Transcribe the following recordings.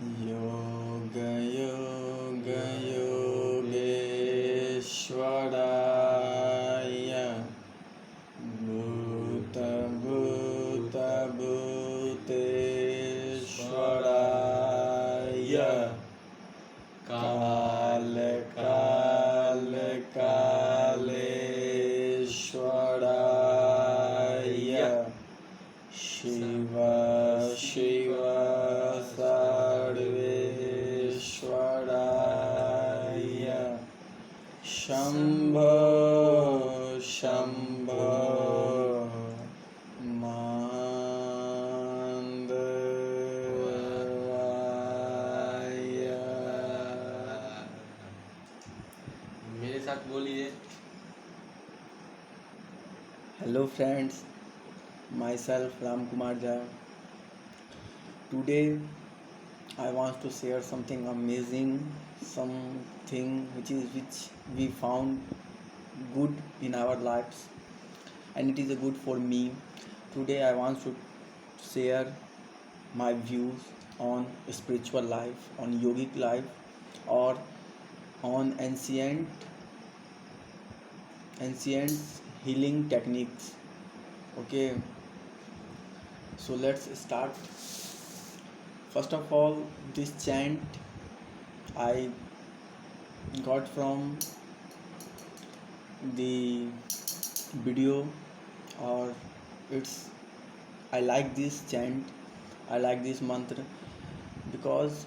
Yoga Yoga Yogeshwaraya Bhuta Bhuta Bhuteshwaraya Kala Kala Kaleshwaraya Shiva Shiva Sarveshwaraya Shambho Shambho Mandavaya. मेरे साथ बोलिए। Hello friends, myself Ram Kumar Jha. Today I want to share something amazing, something which we found good in our lives, and it is a good for me. Today I want to share my views on spiritual life, on yogic life, or on ancient healing techniques. Okay, so let's start. First of all, this chant I got from the video, or it's I like this chant, I like this mantra because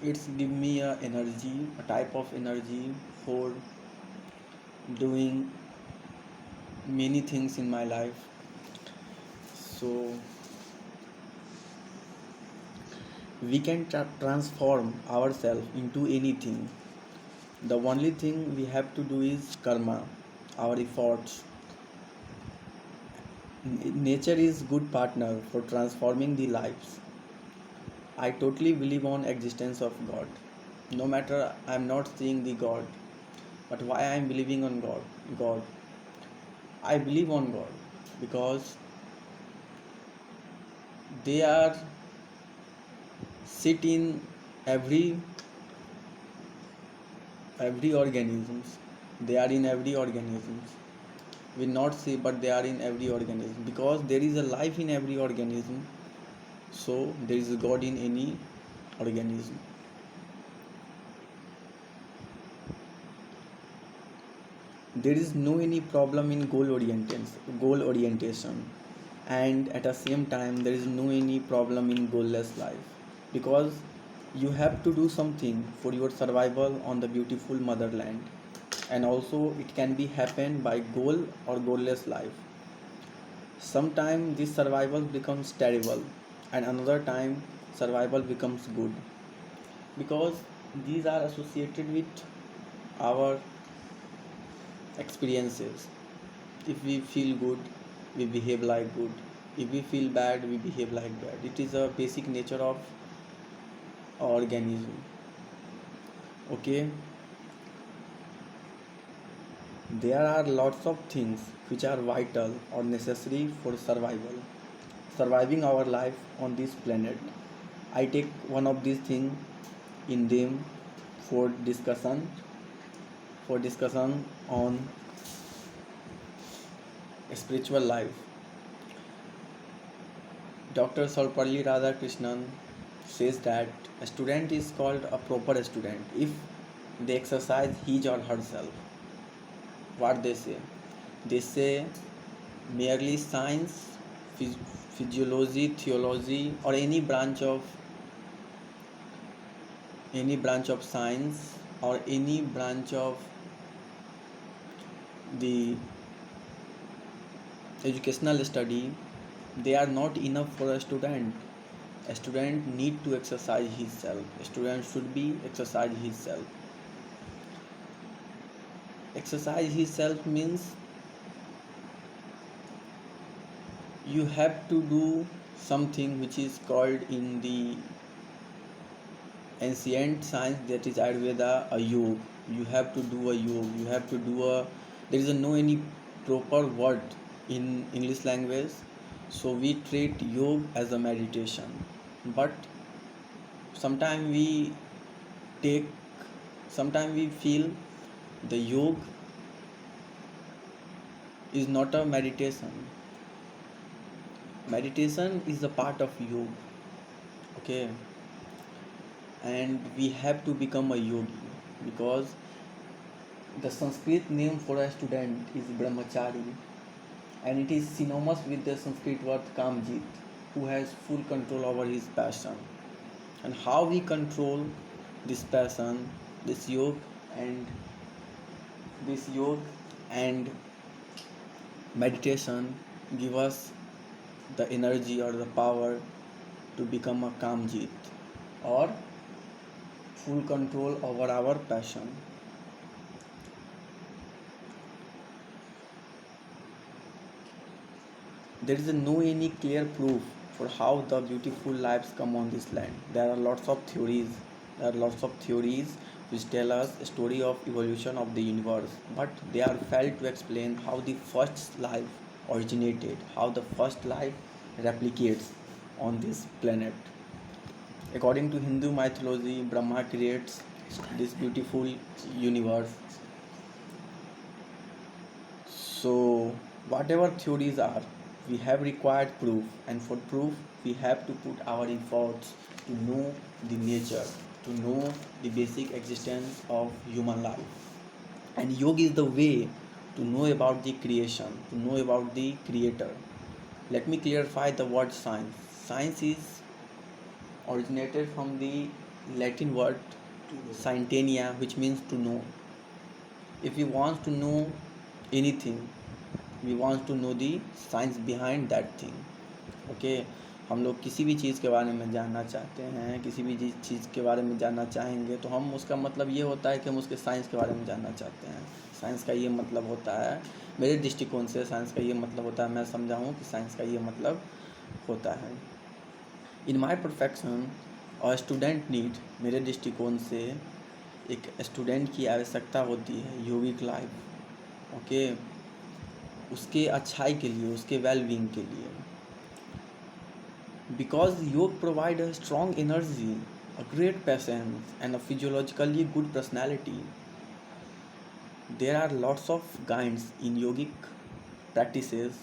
it's give me a energy, a type of energy for doing many things in my life. So we can transform ourselves into anything. The only thing we have to do is karma, our efforts. Nature is good partner for transforming the lives. I totally believe on existence of God. No matter I'm not seeing the God, but why I'm believing on God? God. I believe on God because they are sit in every organisms. They are in every organisms. We not see, but they are in every organism because there is a life in every organism. So there is a God in any organism. There is no any problem in goal orientation, and at the same time there is no any problem in goalless life because you have to do something for your survival on the beautiful motherland, and also it can be happen by goal or goalless life. Sometimes this survival becomes terrible, and another time survival becomes good because these are associated with our experiences. If we feel good, we behave like good. If we feel bad, we behave like bad. It is a basic nature of organism. Okay, there are lots of things which are vital or necessary for surviving our life on this planet. I take one of these things in them for discussion on spiritual life. Dr. Sarvapalli Radhakrishnan says that a student is called a proper student if they exercise his or herself. What they say? They say merely science, physiology, theology, or any branch of science, or any branch of the educational study, they are not enough for a student. A student need to exercise himself. A student should be exercise himself. Exercise himself means you have to do something which is called in the ancient science, that is Ayurveda, a yoga. You have to do a yoga. You have to do a. There is no any proper word in English language, so we treat yoga as a meditation. But sometimes we take sometimes we feel the yoga is not a meditation. Meditation is a part of yoga, okay, and we have to become a yogi because the Sanskrit name for a student is brahmachari, and it is synonymous with the Sanskrit word kamjit, who has full control over his passion. And how we control this passion, this yoga, and this yoga and meditation give us the energy or the power to become a kamjit or full control over our passion. There is no any clear proof for how the beautiful lives come on this land. There are lots of theories. There are lots of theories which tell us a story of evolution of the universe, but they are failed to explain how the first life originated, how the first life replicates on this planet. According to Hindu mythology, Brahma creates this beautiful universe. So, whatever theories are, we have required proof, and for proof, we have to put our efforts to know the nature, to know the basic existence of human life. And yoga is the way to know about the creation, to know about the creator. Let me clarify the word science. Science is originated from the Latin word scientia, which means to know. If we want to know anything, we want to know the science behind that thing. Okay, हम लोग किसी भी चीज़ के बारे में जानना चाहते हैं, किसी भी चीज़ के बारे में जानना चाहेंगे, तो हम उसका मतलब ये होता है कि हम उसके साइंस के बारे में जानना चाहते हैं. साइंस का ये मतलब होता है, मेरे दृष्टिकोण से साइंस का ये मतलब होता है, मैं समझा हूँ कि साइंस का ये मतलब होता है. इन माई परफेक्शन और स्टूडेंट नीड, मेरे दृष्टिकोण से एक स्टूडेंट की आवश्यकता होती है योगिक लाइफ, ओके, उसके अच्छाई के लिए, उसके वेल बीइंग के लिए. Because yoga provide a strong energy, a great patience and a physiologically good personality. There are lots of guides in yogic practices.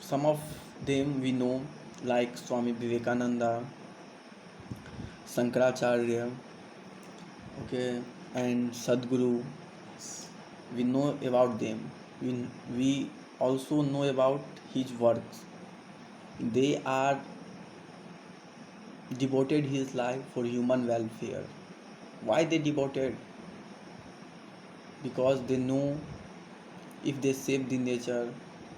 Some of them we know, like Swami Vivekananda, Shankaracharya, okay, and Sadhguru. We know about them. We also know about his works. They are devoted his life for human welfare. Why they devoted? Because they know if they save the nature,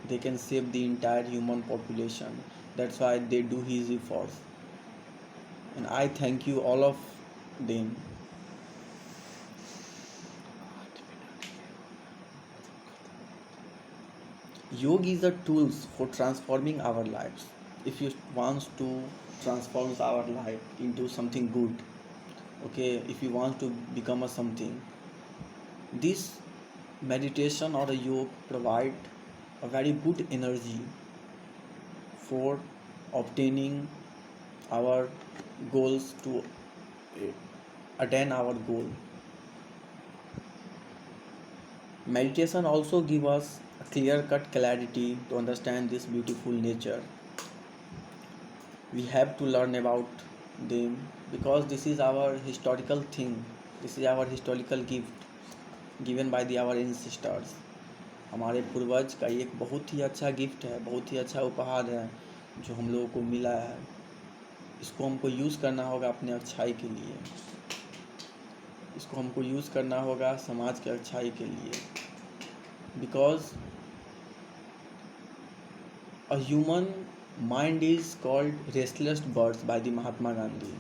they can save the entire human population. That's why they do his efforts. And I thank you all of them. Yoga is a tools for transforming our lives. If you want to transform our life into something good, okay, if you want to become a something, this meditation or a yoga provide a very good energy for obtaining our goals, to attain our goal. Meditation also gives us a clear cut clarity to understand this beautiful nature. We have to learn about them because this is our historical thing, this is our historical gift given by our ancestors. हमारे पूर्वज का ये एक बहुत ही अच्छा gift है, बहुत ही अच्छा उपहार है जो हम लोगों को मिला है. इसको हमको यूज़ करना होगा अपने अच्छाई के लिए, इसको हमको यूज़ करना होगा समाज के अच्छाई के लिए. Because a human mind is called restless birds by the Mahatma Gandhi.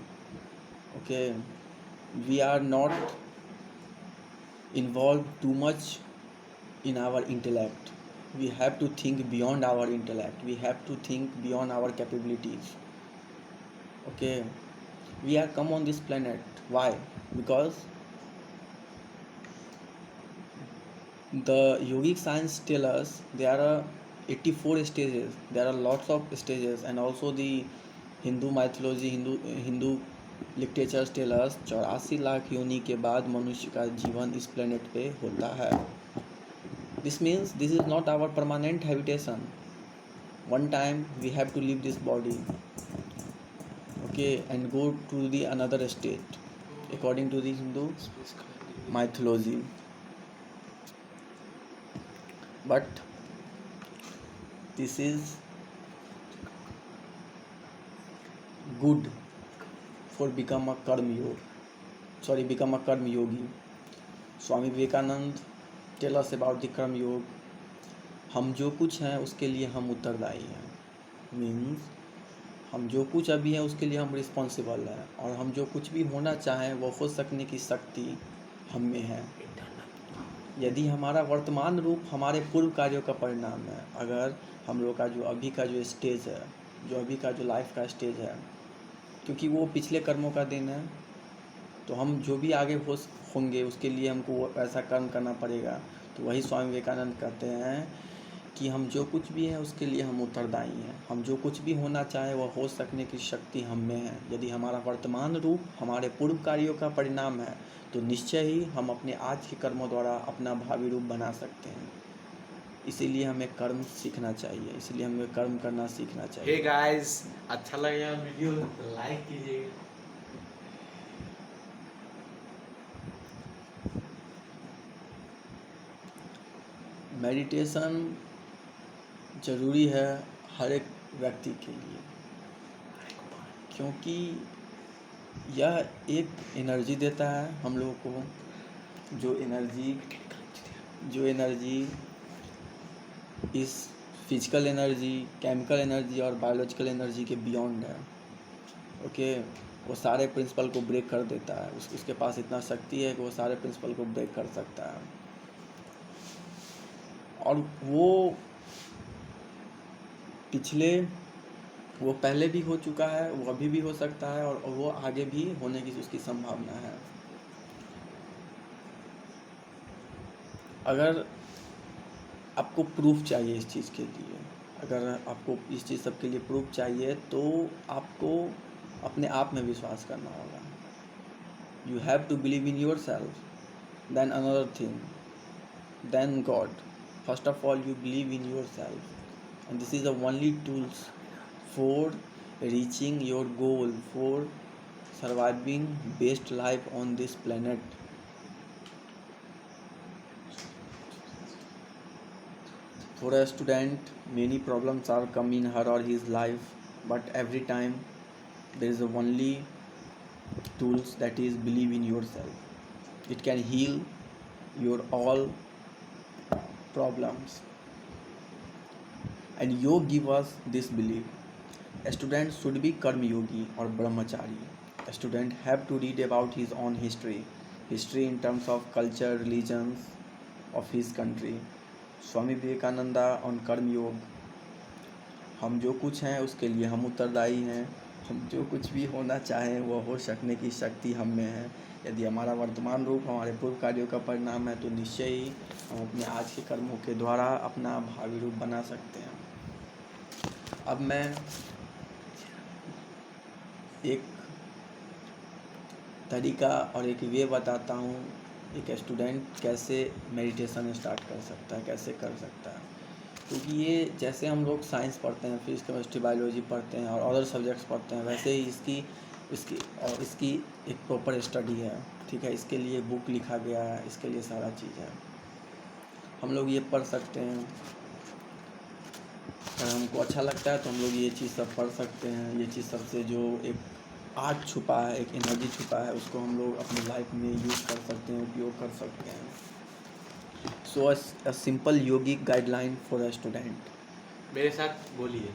Okay, we are not involved too much in our intellect. We have to think beyond our intellect, we have to think beyond our capabilities. Okay, we are come on this planet. Why? Because the yogic science tell us there are 84 stages, there are lots of stages, and also the Hindu mythology, Hindu literatures tell us 84 lakh yoni के बाद मनुष्य का जीवन इस planet पे होता है. This means this is not our permanent habitation. One time we have to leave this body, okay, and go to the another state according to the Hindu mythology. But this is good for become a karma yogi. Swami Vivekanand tell us about the karma yoga. हम जो कुछ हैं उसके लिए हम उत्तरदायी हैं. Means हम जो कुछ अभी हैं उसके लिए हम रिस्पॉन्सिबल हैं, और हम जो कुछ भी होना चाहें वो हो सकने की शक्ति हम में है. यदि हमारा वर्तमान रूप हमारे पूर्व कार्यों का परिणाम है, अगर हम लोग का जो अभी का जो स्टेज है, जो अभी का जो लाइफ का स्टेज है, क्योंकि वो पिछले कर्मों का दिन है, तो हम जो भी आगे होंगे उसके लिए हमको ऐसा कर्म करना पड़ेगा. तो वही स्वामी विवेकानंद कहते हैं कि हम जो कुछ भी हैं उसके लिए हम उत्तरदायी हैं. हम जो कुछ भी होना चाहें वह हो सकने की शक्ति हम में है. यदि हमारा वर्तमान रूप हमारे पूर्व कार्यों का परिणाम है तो निश्चय ही हम अपने आज के कर्मों द्वारा अपना भावी रूप बना सकते हैं. इसीलिए हमें कर्म सीखना चाहिए, इसलिए हमें कर्म करना सीखना चाहिए. हे गाइस, अच्छा लगा वीडियो तो लाइक कीजिएगा. मेडिटेशन ज़रूरी है हर एक व्यक्ति के लिए, क्योंकि यह एक एनर्जी देता है हम लोगों को, जो एनर्जी इस फिजिकल एनर्जी, केमिकल एनर्जी और बायोलॉजिकल एनर्जी के बियॉन्ड है. ओके, वो सारे प्रिंसिपल को ब्रेक कर देता है. उसके पास इतना शक्ति है कि वो सारे प्रिंसिपल को ब्रेक कर सकता है. और वो पहले भी हो चुका है, वो अभी भी हो सकता है, और वो आगे भी होने की उसकी संभावना है. अगर आपको प्रूफ चाहिए इस चीज़ के लिए, अगर आपको इस चीज़ सब के लिए प्रूफ चाहिए, तो आपको अपने आप में विश्वास करना होगा. You have to believe in yourself, then another thing, then God. First of all, you believe in yourself, and this is the only tools for reaching your goal, for surviving best life on this planet. For a student, many problems are come in her or his life, but every time there is a only tools, that is believe in yourself. It can heal your all problems, and yoga give us this belief. A student should be karma yogi or brahmachari. A student have to read about his own history in terms of culture, religions of his country. Swami Vivekananda on कर्म योग. हम जो कुछ हैं उसके लिए हम उत्तरदायी हैं. हम जो कुछ भी होना चाहें वह हो सकने की शक्ति हम में है. यदि हमारा वर्तमान रूप हमारे पूर्व कार्यों का परिणाम है तो निश्चय ही हम अपने आज के कर्मों के द्वारा अपना भावी रूप बना सकते हैं. अब मैं एक तरीका और एक वे बताता हूँ, एक स्टूडेंट कैसे मेडिटेशन स्टार्ट कर सकता है, कैसे कर सकता है. क्योंकि ये जैसे हम लोग साइंस पढ़ते हैं, फिजिक्स, केमिस्ट्री, बायोलॉजी पढ़ते हैं और अदर सब्जेक्ट्स पढ़ते हैं, वैसे ही इसकी एक प्रॉपर स्टडी है. ठीक है, इसके लिए बुक लिखा गया है, इसके लिए सारा चीज़ है. हम लोग ये पढ़ सकते हैं, अगर हमको अच्छा लगता है तो हम लोग ये चीज़ सब पढ़ सकते हैं. ये चीज़ सबसे जो एक आर्ट छुपा है, एक एनर्जी छुपा है, उसको हम लोग अपनी लाइफ में यूज़ कर सकते हैं, उपयोग कर सकते हैं. So a simple yogic guideline for a student. मेरे साथ बोलिए.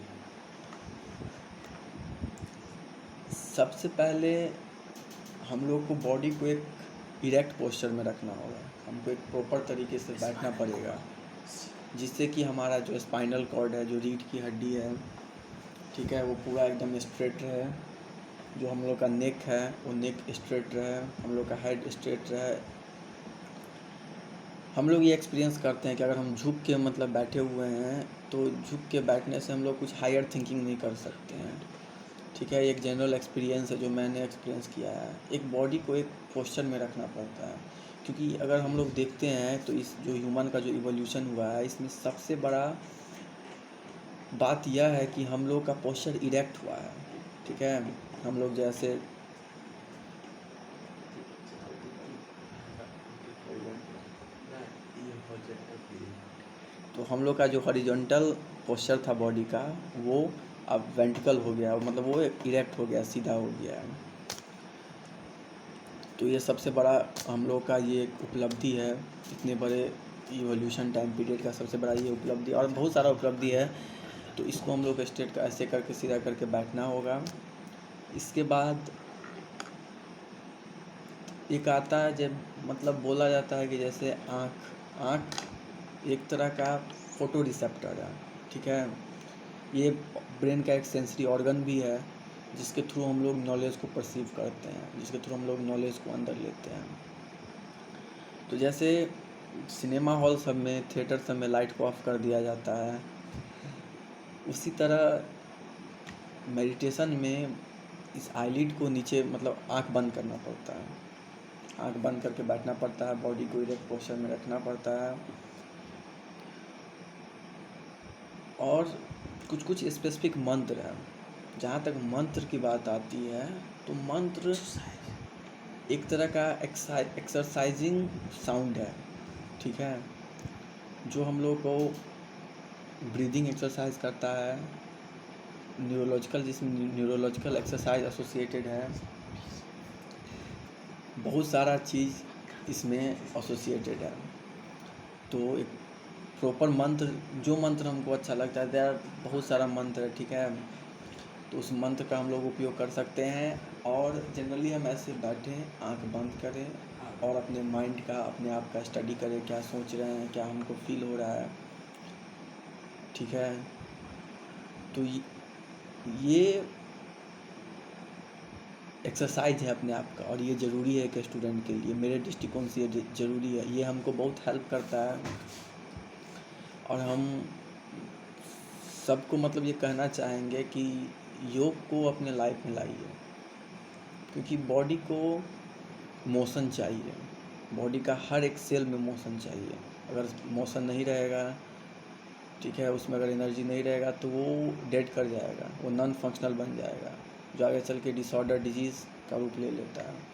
सबसे पहले हम लोग को बॉडी को एक इरेक्ट पोस्चर में रखना होगा. हमको एक प्रॉपर तरीके से बैठना पड़ेगा, जिससे कि हमारा जो स्पाइनल कॉर्ड है, जो रीढ़ की हड्डी है, ठीक है, वो पूरा एकदम स्ट्रेट रहे. जो हम लोग का नेक है वो नेक स्ट्रेट रहे, हम लोग का हेड स्ट्रेट रहे. हम लोग ये एक्सपीरियंस करते हैं कि अगर हम झुक के मतलब बैठे हुए हैं तो झुक के बैठने से हम लोग कुछ हायर थिंकिंग नहीं कर सकते हैं. ठीक है, एक जनरल एक्सपीरियंस है जो मैंने एक्सपीरियंस किया है। एक बॉडी को एक पोस्चर में रखना पड़ता है, क्योंकि अगर हम लोग देखते हैं तो इस जो ह्यूमन का जो इवोल्यूशन हुआ है, इसमें सबसे बड़ा बात यह है कि हम लोग का पोस्चर इरेक्ट हुआ है। ठीक है, हम लोग जैसे तो हम लोग का जो हॉरिजॉन्टल पोस्चर था बॉडी का, वो अब वेंटिकल हो गया, मतलब वो इरेक्ट हो गया, सीधा हो गया। तो ये सबसे बड़ा हम लोग का ये एक उपलब्धि है, इतने बड़े इवोल्यूशन टाइम पीरियड का सबसे बड़ा ये उपलब्धि, और बहुत सारा उपलब्धि है। तो इसको हम लोग स्ट्रेट का ऐसे करके सीधा करके बैठना होगा। इसके बाद एक आता है, जब मतलब बोला जाता है कि जैसे आँख एक तरह का फोटो रिसेप्टर है। ठीक है, ये ब्रेन का एक सेंसरी ऑर्गन भी है, जिसके थ्रू हम लोग नॉलेज को परसीव करते हैं, जिसके थ्रू हम लोग नॉलेज को अंदर लेते हैं। तो जैसे सिनेमा हॉल सब में, थिएटर सब में लाइट को ऑफ कर दिया जाता है, उसी तरह मेडिटेशन में इस आईलिड को नीचे, मतलब आंख बंद करना पड़ता है, आंख बंद करके बैठना पड़ता है, बॉडी को इरेक्ट पोस्चर में रखना पड़ता है। और कुछ कुछ स्पेसिफिक मंत्र हैं। जहाँ तक मंत्र की बात आती है, तो मंत्र एक तरह का एक्सरसाइजिंग साउंड है। ठीक है, जो हम लोग को ब्रीदिंग एक्सरसाइज करता है, न्यूरोलॉजिकल, जिसमें न्यूरोलॉजिकल एक्सरसाइज एसोसिएटेड है, बहुत सारा चीज़ इसमें एसोसिएटेड है। तो एक प्रॉपर मंत्र, जो मंत्र हमको अच्छा लगता है, देयर बहुत सारा मंत्र है। ठीक है, तो उस मंत्र का हम लोग उपयोग कर सकते हैं। और जनरली हम ऐसे बैठें, आंख बंद करें और अपने माइंड का, अपने आप का स्टडी करें, क्या सोच रहे हैं, क्या हमको फील हो रहा है। ठीक है, तो ये एक्सरसाइज है अपने आप का, और ये ज़रूरी है एक स्टूडेंट के लिए। मेरे दृष्टिकोण से ये ज़रूरी है, ये हमको बहुत हेल्प करता है। और हम सबको मतलब ये कहना चाहेंगे कि योग को अपने लाइफ में लाइए, क्योंकि बॉडी को मोशन चाहिए, बॉडी का हर एक सेल में मोशन चाहिए। अगर मोशन नहीं रहेगा, ठीक है, उसमें अगर एनर्जी नहीं रहेगा, तो वो डेड कर जाएगा, वो नॉन फंक्शनल बन जाएगा, जो आगे चल के डिसऑर्डर, डिजीज़ का रूप ले लेता है।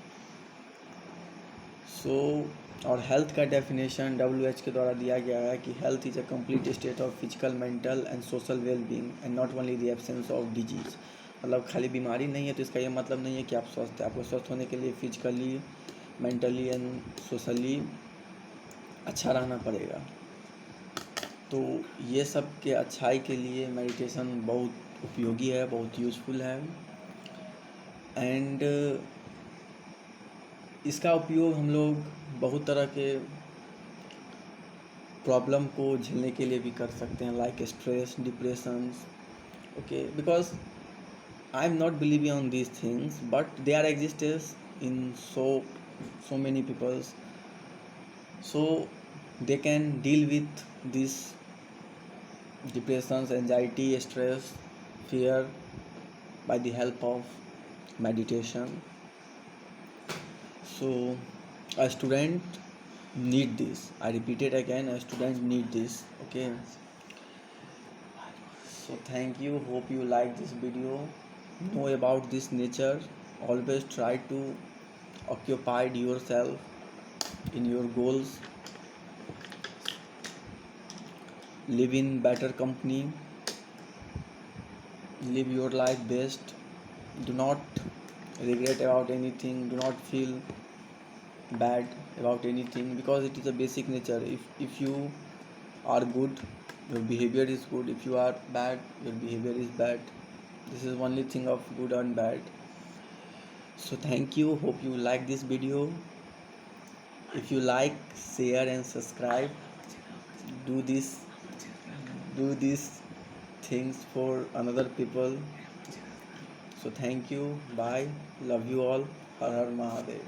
और हेल्थ का डेफिनेशन WHO के द्वारा दिया गया है कि health is a complete state of physical, mental and social well being and not only the absence of disease. मतलब खाली बीमारी नहीं है तो इसका ये मतलब नहीं है कि आप स्वस्थ हैं। आपको स्वस्थ होने के लिए फिजिकली, मेंटली एंड सोशली अच्छा रहना पड़ेगा। तो ये सब के अच्छाई के लिए मेडिटेशन बहुत उपयोगी है, बहुत यूज़फुल है। एंड इसका उपयोग हम लोग बहुत तरह के प्रॉब्लम को झेलने के लिए भी कर सकते हैं, like stress, depressions. Okay, because I am not believing on these things, but they are existence in so many peoples, so they can deal with this depressions, anxiety, stress, fear by the help of meditation. So a student need this, I repeat it again, a student need this. Okay, so thank you, hope you like this video, know about this nature. Always try to occupy yourself in your goals, live in better company, live your life best, do not regret about anything, do not feel bad about anything, because it is a basic nature. If you are good, your behavior is good. If you are bad, your behavior is bad. This is only thing of good and bad. So thank you, hope you like this video. If you like, share and subscribe. Do these things for another people. So thank you, bye, love you all, Har Har Mahadev.